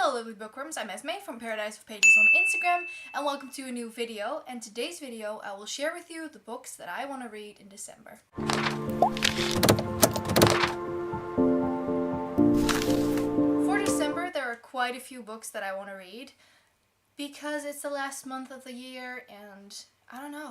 Hello Lovely Bookworms, I'm Esmay from Paradise of Pages on Instagram, and welcome to a new video. And today's video I will share with you the books that I want to read in December. For December there are quite a few books that I want to read because it's the last month of the year and I don't know,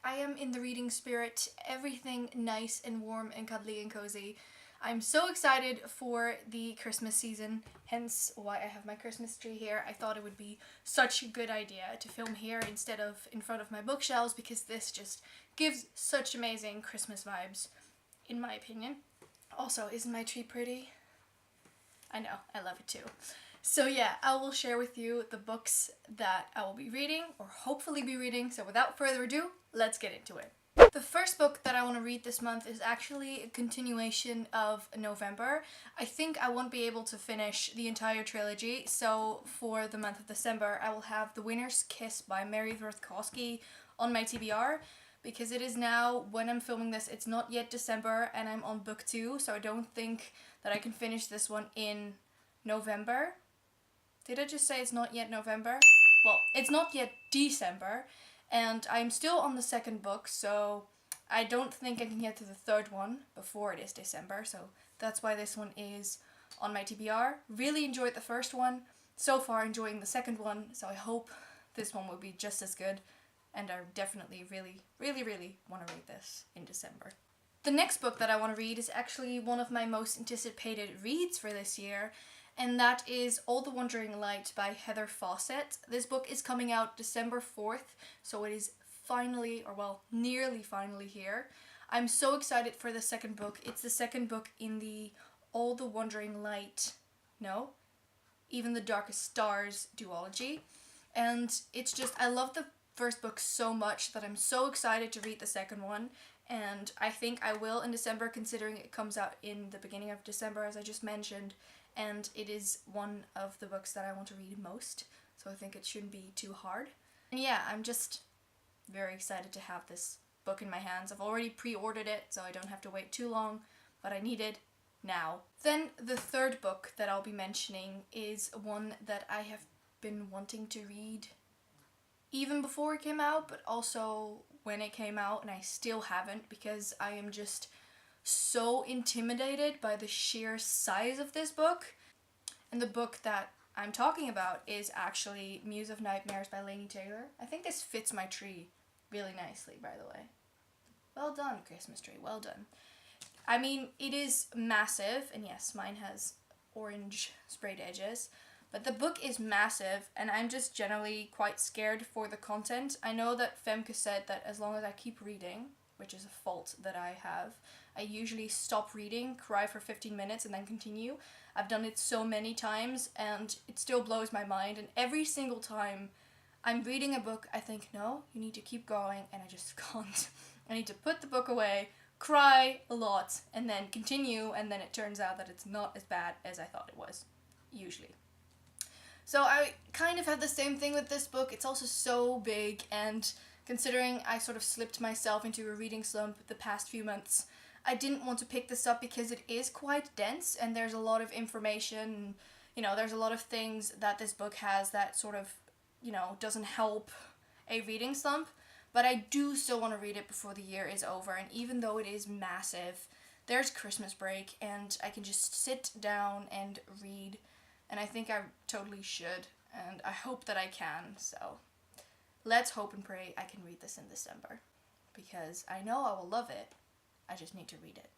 I am in the reading spirit, everything nice and warm and cuddly and cozy. I'm so excited for the Christmas season, hence why I have my Christmas tree here. I thought it would be such a good idea to film here instead of in front of my bookshelves because this just gives such amazing Christmas vibes, in my opinion. Also, isn't my tree pretty? I know, I love it too. So yeah, I will share with you the books that I will be reading, or hopefully be reading, so without further ado, let's get into it. The first book that I want to read this month is actually a continuation of November. I think I won't be able to finish the entire trilogy, so for the month of December I will have The Winner's Kiss by Mary Wrothkowski on my TBR, because it is now, when I'm filming this, it's not yet December and I'm on book 2, so I don't think that I can finish this one in November. Did I just say it's not yet November? Well, it's not yet December. And I'm still on the second book, so I don't think I can get to the third one before it is December, so that's why this one is on my TBR. Really enjoyed the first one, so far enjoying the second one, so I hope this one will be just as good, and I definitely really want to read this in December. The next book that I want to read is actually one of my most anticipated reads for this year, and that is All the Wandering Light by Heather Fawcett. This book is coming out December 4th, so it is finally, or well, nearly finally here. I'm so excited for the second book. It's the second book in the All the Wandering Light, no, Even the Darkest Stars duology. And it's just, I love the first book so much that I'm so excited to read the second one. And I think I will in December, considering it comes out in the beginning of December, as I just mentioned. And it is one of the books that I want to read most, so I think it shouldn't be too hard. And yeah, I'm just very excited to have this book in my hands. I've already pre-ordered it, so I don't have to wait too long, but I need it now. Then the third book that I'll be mentioning is one that I have been wanting to read even before it came out, but also when it came out, and I still haven't because I am just so intimidated by the sheer size of this book. And the book that I'm talking about is actually Muse of Nightmares by Laini Taylor. I think this fits my tree really nicely, by the way. Well done, Christmas tree, well done. I mean, it is massive, and yes, mine has orange sprayed edges, but the book is massive, and I'm just generally quite scared for the content. I know that Femke said that as long as I keep reading, which is a fault that I have, I usually stop reading, cry for 15 minutes, and then continue. I've done it so many times, and it still blows my mind, and every single time I'm reading a book, I think, no, you need to keep going, and I just can't. I need to put the book away, cry a lot, and then continue, and then it turns out that it's not as bad as I thought it was, usually. So I kind of have the same thing with this book. It's also so big, and considering I sort of slipped myself into a reading slump the past few months, I didn't want to pick this up because it is quite dense and there's a lot of information, you know, there's a lot of things that this book has that sort of, you know, doesn't help a reading slump, but I do still want to read it before the year is over, and even though it is massive, there's Christmas break and I can just sit down and read, and I think I totally should, and I hope that I can, so let's hope and pray I can read this in December, because I know I will love it. I just need to read it.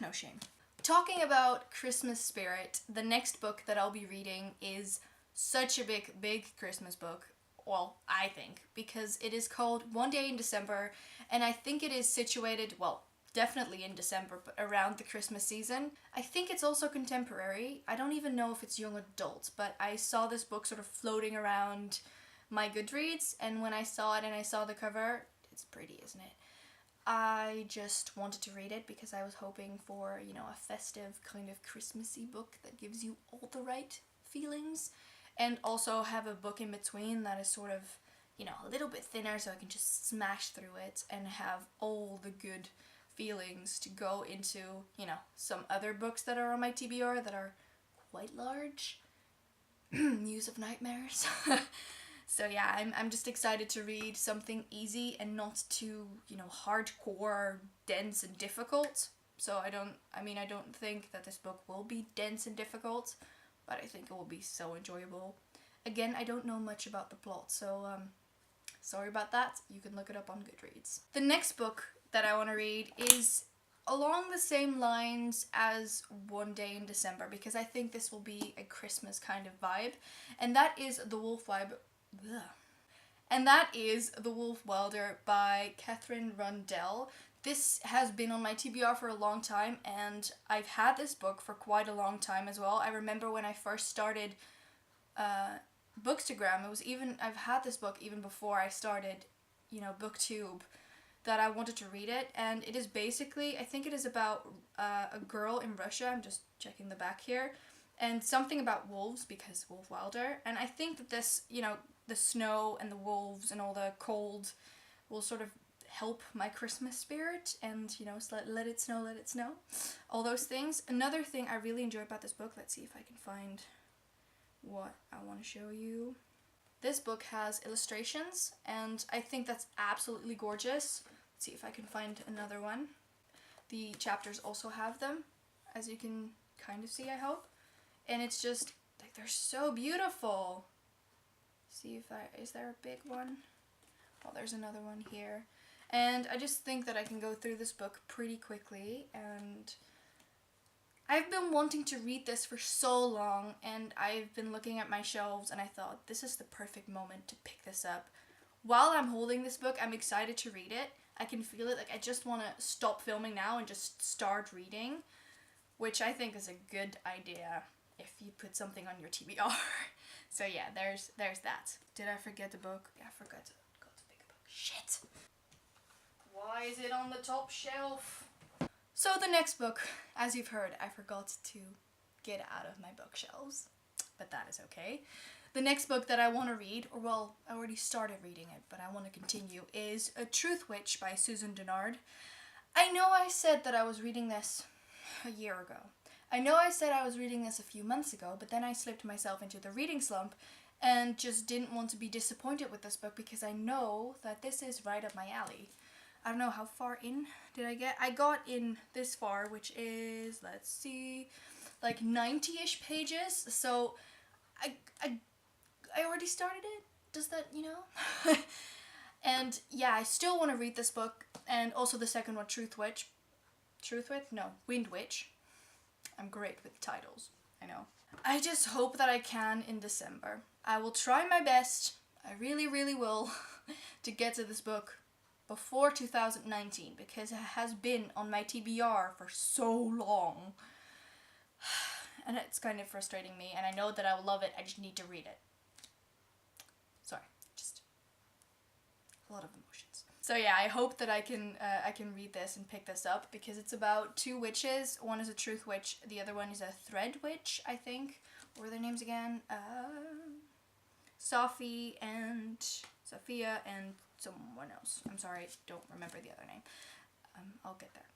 No shame. Talking about Christmas spirit, the next book that I'll be reading is such a big Christmas book. Well, I think, because it is called One Day in December, and I think it is situated, well, definitely in December, but around the Christmas season. I think it's also contemporary. I don't even know if it's young adult, but I saw this book sort of floating around my Goodreads, and when I saw it and I saw the cover, it's pretty, isn't it? I just wanted to read it because I was hoping for, you know, a festive kind of Christmassy book that gives you all the right feelings, and also have a book in between that is sort of, you know, a little bit thinner so I can just smash through it and have all the good feelings to go into, you know, some other books that are on my TBR that are quite large. Muse of Nightmares. So yeah, I'm just excited to read something easy and not too, you know, hardcore, dense and difficult. So I don't think that this book will be dense and difficult, but I think it will be so enjoyable. Again, I don't know much about the plot, so sorry about that. You can look it up on Goodreads. The next book that I want to read is along the same lines as One Day in December, because I think this will be a Christmas kind of vibe, and that is The Wolf Vibe. Ugh. And that is The Wolf Welder by Catherine Rundell. This has been on my TBR for a long time, and I've had this book for quite a long time as well. I remember when I first started Bookstagram, I've had this book even before I started, you know, BookTube, that I wanted to read it, and it is basically, I think it is about a girl in Russia. I'm just checking the back here, and something about wolves, because Wolf Welder, and I think that this, you know, the snow and the wolves and all the cold will sort of help my Christmas spirit, and, you know, let it snow, all those things. Another thing I really enjoy about this book, let's see if I can find what I want to show you. This book has illustrations, and I think that's absolutely gorgeous. Let's see if I can find another one. The chapters also have them, as you can kind of see, I hope. And it's just, like, they're so beautiful. See if is there a big one? Oh, there's another one here. And I just think that I can go through this book pretty quickly, and I've been wanting to read this for so long, and I've been looking at my shelves, and I thought, this is the perfect moment to pick this up. While I'm holding this book, I'm excited to read it. I can feel it, like I just want to stop filming now and just start reading, which I think is a good idea if you put something on your TBR. So yeah, there's that. Did I forget the book? Yeah, I forgot to pick a book. Shit! Why is it on the top shelf? So the next book, as you've heard, I forgot to get out of my bookshelves, but that is okay. The next book that I want to read, or well, I already started reading it, but I want to continue, is A Truth Witch by Susan Dennard. I know I said that I was reading this a year ago. I know I said I was reading this a few months ago, but then I slipped myself into the reading slump and just didn't want to be disappointed with this book, because I know that this is right up my alley. I don't know how far in did I get. I got in this far, which is, let's see, like 90-ish pages. So I already started it. Does that, you know? And yeah, I still want to read this book, and also the second one, Wind Witch. I'm great with titles, I know. I just hope that I can in December. I will try my best, I really, really will, to get to this book before 2019, because it has been on my TBR for so long. And it's kind of frustrating me, and I know that I will love it, I just need to read it. Sorry, just a lot of emotions. So yeah, I hope that I can read this and pick this up, because it's about two witches. One is a truth witch, the other one is a thread witch, I think. What are their names again? Sophia and someone else. I'm sorry, I don't remember the other name. I'll get there.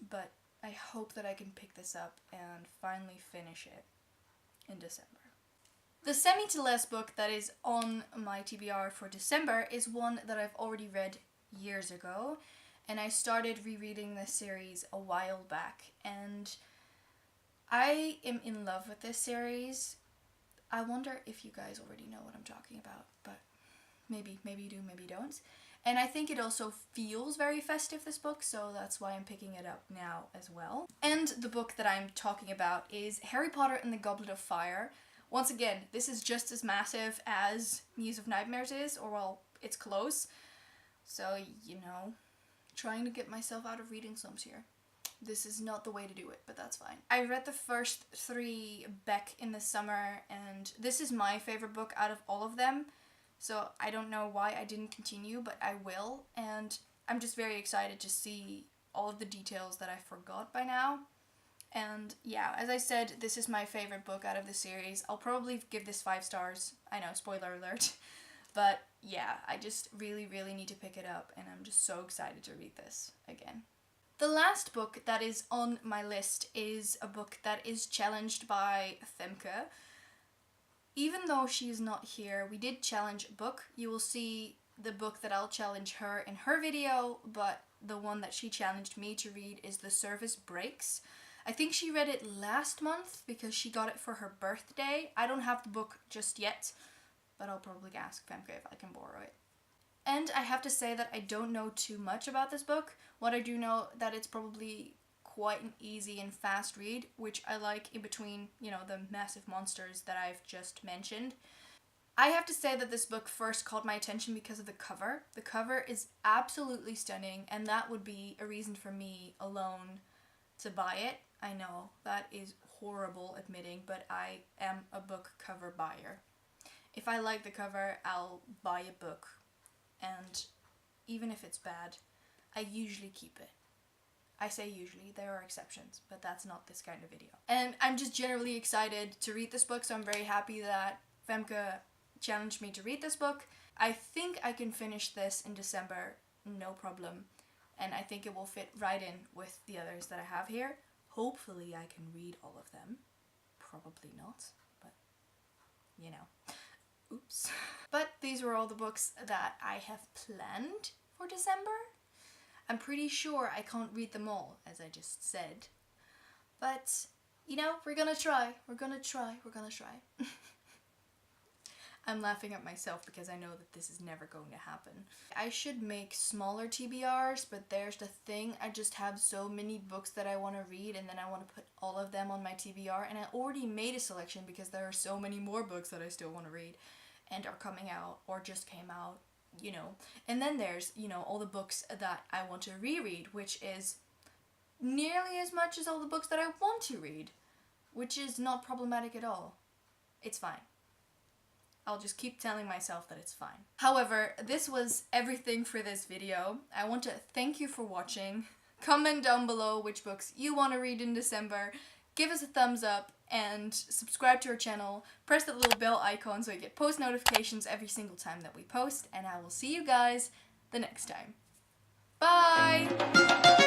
But I hope that I can pick this up and finally finish it in December. The Semi to Less book that is on my TBR for December is one that I've already read years ago, and I started rereading this series a while back, and I am in love with this series. I wonder if you guys already know what I'm talking about, but maybe you do, maybe you don't. And I think it also feels very festive, this book, so that's why I'm picking it up now as well. And the book that I'm talking about is Harry Potter and the Goblet of Fire. Once again, this is just as massive as Muse of Nightmares is, or well, it's close. So, you know, trying to get myself out of reading slumps here. This is not the way to do it, but that's fine. I read the first 3 back in the summer, and this is my favorite book out of all of them. So I don't know why I didn't continue, but I will. And I'm just very excited to see all of the details that I forgot by now. And yeah, as I said, this is my favorite book out of the series. I'll probably give this 5 stars. I know, spoiler alert. But yeah, I just really, really need to pick it up, and I'm just so excited to read this again. The last book that is on my list is a book that is challenged by Femke. Even though she is not here, we did challenge a book. You will see the book that I'll challenge her in her video, but the one that she challenged me to read is The Service Breaks. I think she read it last month because she got it for her birthday. I don't have the book just yet, but I'll probably ask Femke if I can borrow it. And I have to say that I don't know too much about this book. What I do know that it's probably quite an easy and fast read, which I like in between, you know, the massive monsters that I've just mentioned. I have to say that this book first caught my attention because of the cover. The cover is absolutely stunning, and that would be a reason for me alone to buy it. I know that is horrible admitting, but I am a book cover buyer. If I like the cover, I'll buy a book, and even if it's bad, I usually keep it. I say usually, there are exceptions, but that's not this kind of video. And I'm just generally excited to read this book, so I'm very happy that Femke challenged me to read this book. I think I can finish this in December, no problem, and I think it will fit right in with the others that I have here. Hopefully I can read all of them. Probably not, but you know. Oops. But these were all the books that I have planned for December. I'm pretty sure I can't read them all, as I just said. But, you know, we're gonna try. We're gonna try. I'm laughing at myself because I know that this is never going to happen. I should make smaller TBRs, but there's the thing. I just have so many books that I want to read, and then I want to put all of them on my TBR, and I already made a selection because there are so many more books that I still want to read and are coming out or just came out, you know. And then there's, you know, all the books that I want to reread, which is nearly as much as all the books that I want to read, which is not problematic at all. It's fine. I'll just keep telling myself that it's fine. However, this was everything for this video. I want to thank you for watching. Comment down below which books you want to read in December. Give us a thumbs up and subscribe to our channel. Press that little bell icon so you get post notifications every single time that we post. And I will see you guys the next time. Bye!